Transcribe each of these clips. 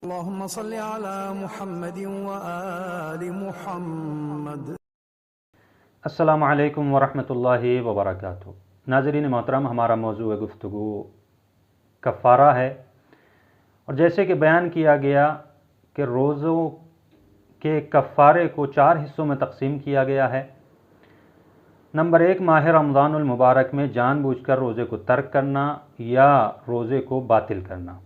अल्लाहुम्मा सल्ली अला मुहम्मदिन व आलि मुहम्मद। अस्सलामु अलैकुम वरहमतुल्लाहि वबरकातुहू। नाज़रीन मोहतरम, हमारा मौज़ू गुफ्तगू कफ़ारा है। और जैसे कि बयान किया गया कि रोज़ों के कफ़ारे को 4 हिस्सों में तकसीम किया गया है। नंबर 1, माह रमज़ानुल मुबारक में जानबूझकर रोज़े को तर्क करना या रोज़े को बातिल करना।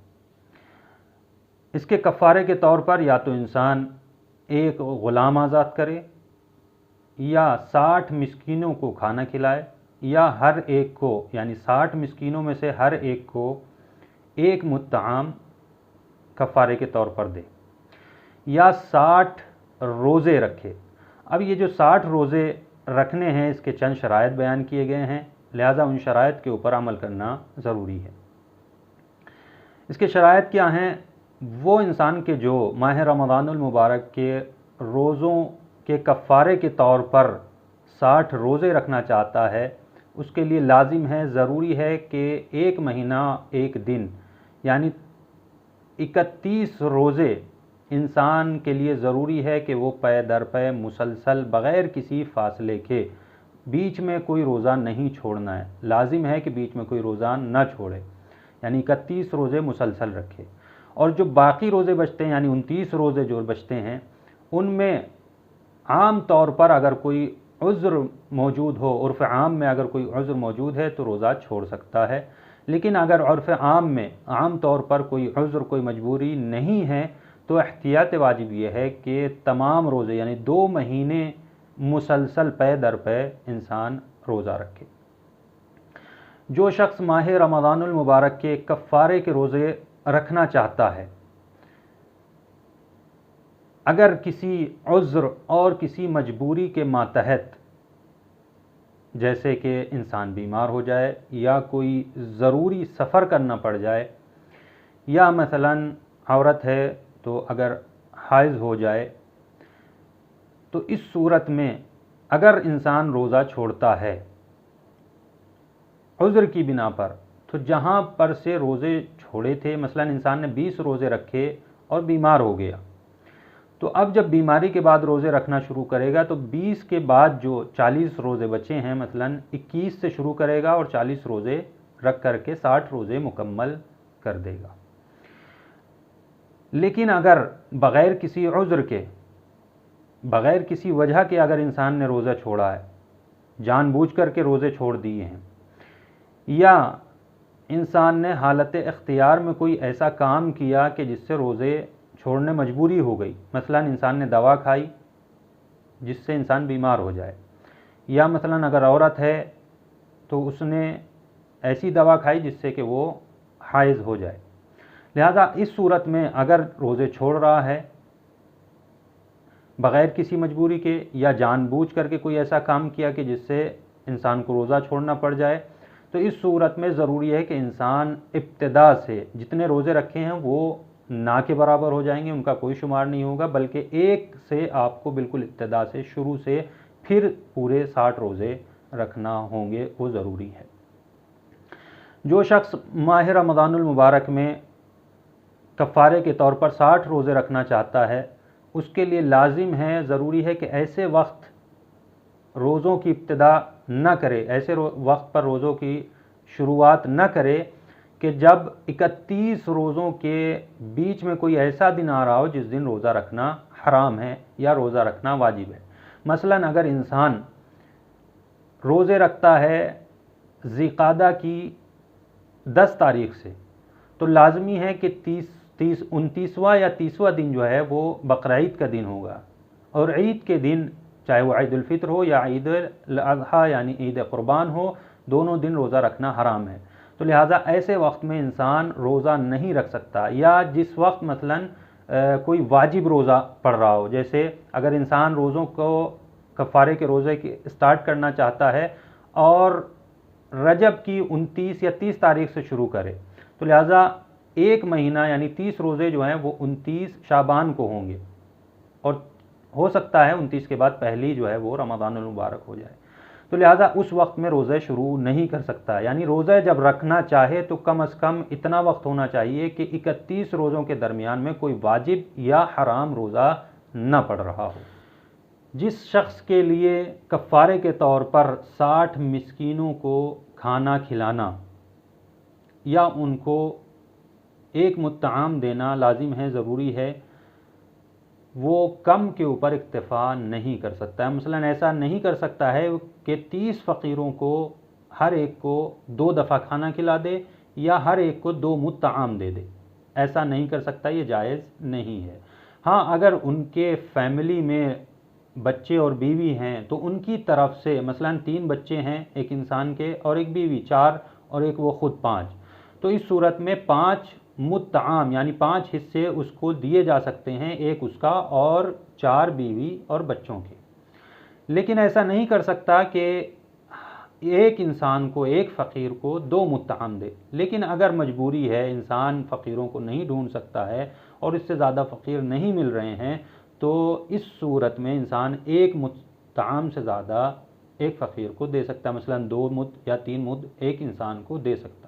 इसके कफ़ारे के तौर पर या तो इंसान एक ग़ुलाम आज़ाद करे या 60 मिस्कीनों को खाना खिलाए, या हर एक को यानी 60 मिस्कीनों में से हर एक को एक मुत्तआम कफ़ारे के तौर पर दे, या 60 रोज़े रखे। अब ये जो 60 रोज़े रखने हैं, इसके चंद शराइत बयान किए गए हैं, लिहाजा उन शराइत के ऊपर अमल करना ज़रूरी है। इसके शराइत क्या हैं? वो इंसान के जो माह रमज़ानुल मुबारक के रोज़ों के कफ़ारे के तौर पर 60 रोज़े रखना चाहता है, उसके लिए लाजिम है, ज़रूरी है कि 1 महीना 1 दिन यानी 31 रोज़े इंसान के लिए ज़रूरी है कि वो पै दर पै मुसलसल बग़ैर किसी फ़ासले के, बीच में कोई रोज़ा नहीं छोड़ना है। लाजिम है कि बीच में कोई रोज़ा न छोड़े, यानी 31 रोज़े मुसलसल रखे। और जो बाकी रोज़े बचते हैं यानी 29 रोज़े जो बचते हैं, उनमें आम तौर पर अगर कोई उज़्र मौजूद हो, उर्फ़ आम में अगर कोई उज़्र मौजूद है तो रोज़ा छोड़ सकता है। लेकिन अगर उर्फ़ आम में आम तौर पर कोई उज़्र, कोई मजबूरी नहीं है, तो एहतियात वाजिब यह है कि तमाम रोज़े यानी 2 महीने मुसलसल पै दर पै इंसान रोज़ा रखे। जो शख्स माह रमज़ानुल मुबारक के कफ़ारे के रोज़े रखना चाहता है, अगर किसी उज़्र और किसी मजबूरी के मातहत, जैसे कि इंसान बीमार हो जाए या कोई ज़रूरी सफ़र करना पड़ जाए, या मसलन औरत है तो अगर हाइज़ हो जाए, तो इस सूरत में अगर इंसान रोज़ा छोड़ता है उज़्र की बिना पर, तो जहाँ पर से रोज़े छोड़े थे, मसलन इंसान ने 20 रोज़े रखे और बीमार हो गया, तो अब जब बीमारी के बाद रोज़े रखना शुरू करेगा तो 20 के बाद जो 40 रोज़े बचे हैं, मसलन 21 से शुरू करेगा और 40 रोज़े रख करके 60 रोज़े मुकम्मल कर देगा। लेकिन अगर बग़ैर किसी उज़्र के, बग़ैर किसी वजह के अगर इंसान ने रोज़ा छोड़ा है, जानबूझ कर के रोज़े छोड़ दिए हैं, या इंसान ने हालत इख्तियार में कोई ऐसा काम किया कि जिससे रोज़े छोड़ने मजबूरी हो गई, मसलन इंसान ने दवा खाई जिससे इंसान बीमार हो जाए, या मसलन अगर औरत है तो उसने ऐसी दवा खाई जिससे कि वो हाइज़ हो जाए, लिहाजा इस सूरत में अगर रोज़े छोड़ रहा है बग़ैर किसी मजबूरी के, या जानबूझ करके कोई ऐसा काम किया कि जिससे इंसान को रोज़ा छोड़ना पड़ जाए, तो इस सूरत में ज़रूरी है कि इंसान इब्तिदा से जितने रोज़े रखे हैं वो ना के बराबर हो जाएंगे, उनका कोई शुमार नहीं होगा, बल्कि एक से आपको बिल्कुल इब्तिदा से, शुरू से फिर पूरे 60 रोज़े रखना होंगे, वो ज़रूरी है। जो शख्स माह रमज़ानुल मुबारक में कफ़ारे के तौर पर 60 रोज़े रखना चाहता है, उसके लिए लाजिम है, ज़रूरी है कि ऐसे वक्त रोज़ों की इब्तिदा न करे, ऐसे वक्त पर रोज़ों की शुरुआत न करे कि जब 31 रोज़ों के बीच में कोई ऐसा दिन आ रहा हो जिस दिन रोज़ा रखना हराम है या रोज़ा रखना वाजिब है। मसलन अगर इंसान रोज़े रखता है ज़िक़ादा की 10 तारीख़ से, तो लाजमी है कि 29वां या 30वां दिन जो है वो बकरीद का दिन होगा, और ईद के दिन, चाहे वो ईद उल फित्र हो या ईद उल अज़हा यानी ईद कुर्बान हो, दोनों दिन रोज़ा रखना हराम है। तो लिहाजा ऐसे वक्त में इंसान रोज़ा नहीं रख सकता, या जिस वक्त मसलन कोई वाजिब रोज़ा पड़ रहा हो, जैसे अगर इंसान रोज़ों को कफ़ारे के रोज़े की स्टार्ट करना चाहता है और रजब की 29 या 30 तारीख़ से शुरू करे, तो लिहाजा 1 महीना यानी 30 रोज़े जो हैं वो 29 शाबान को होंगे, और हो सकता है 29 के बाद पहली जो है वो रमज़ानुल मुबारक हो जाए। तो लिहाजा उस वक्त में रोज़े शुरू नहीं कर सकता। यानी रोज़े जब रखना चाहे तो कम अज़ कम इतना वक्त होना चाहिए कि 31 रोज़ों के दरमियान में कोई वाजिब या हराम रोज़ा न पड़ रहा हो। जिस शख्स के लिए कफ़ारे के तौर पर 60 मिस्कीनों को खाना खिलाना या उनको एक मुत्ताम देना लाजिम है, ज़रूरी है, वो कम के ऊपर इक्तफ़ा नहीं कर सकता है। मसलन ऐसा नहीं कर सकता है कि 30 फ़कीरों को हर एक को 2 दफ़ा खाना खिला दे या हर एक को 2 मुत्ताम दे दे, ऐसा नहीं कर सकता, ये जायज़ नहीं है। हाँ, अगर उनके फैमिली में बच्चे और बीवी हैं तो उनकी तरफ से मसलन 3 बच्चे हैं एक इंसान के और एक बीवी 4 और एक वो ख़ुद 5, तो इस सूरत में 5 मुत्ताम यानी 5 हिस्से उसको दिए जा सकते हैं, एक उसका और 4 बीवी और बच्चों के। लेकिन ऐसा नहीं कर सकता कि एक इंसान को, एक फ़कीर को 2 मुत्ताम दे। लेकिन अगर मजबूरी है, इंसान फ़कीरों को नहीं ढूंढ सकता है और इससे ज़्यादा फ़कीर नहीं मिल रहे हैं, तो इस सूरत में इंसान एक मुत्ताम से ज़्यादा एक फ़कीर को दे सकता है, मसलन 2 मुद या 3 मुद एक इंसान को दे सकता है।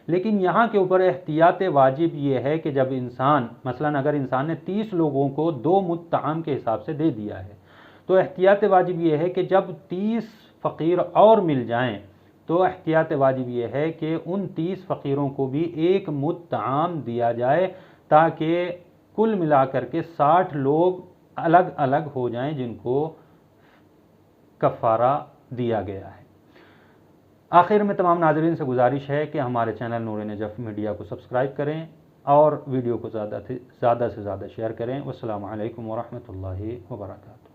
लेकिन यहाँ के ऊपर एहतियात वाजिब ये है कि जब इंसान मसलन अगर इंसान ने 30 लोगों को 2 मुत्ताम के हिसाब से दे दिया है, तो एहतियात वाजिब ये है कि जब 30 फ़कीर और मिल जाएं तो एहतियात वाजिब ये है कि उन 30 फ़कीरों को भी एक मुत्ताम दिया जाए, ताकि कुल मिलाकर के 60 लोग अलग अलग हो जाएं जिनको कफ़ारा दिया गया है। आखिर में तमाम नाज़रीन से गुजारिश है कि हमारे चैनल नूर नजफ़ मीडिया को सब्सक्राइब करें और वीडियो को ज़्यादा से ज़्यादा शेयर करें। वस्सलामु अलैकुम वरहमतुल्लाहि वबरकातुहू।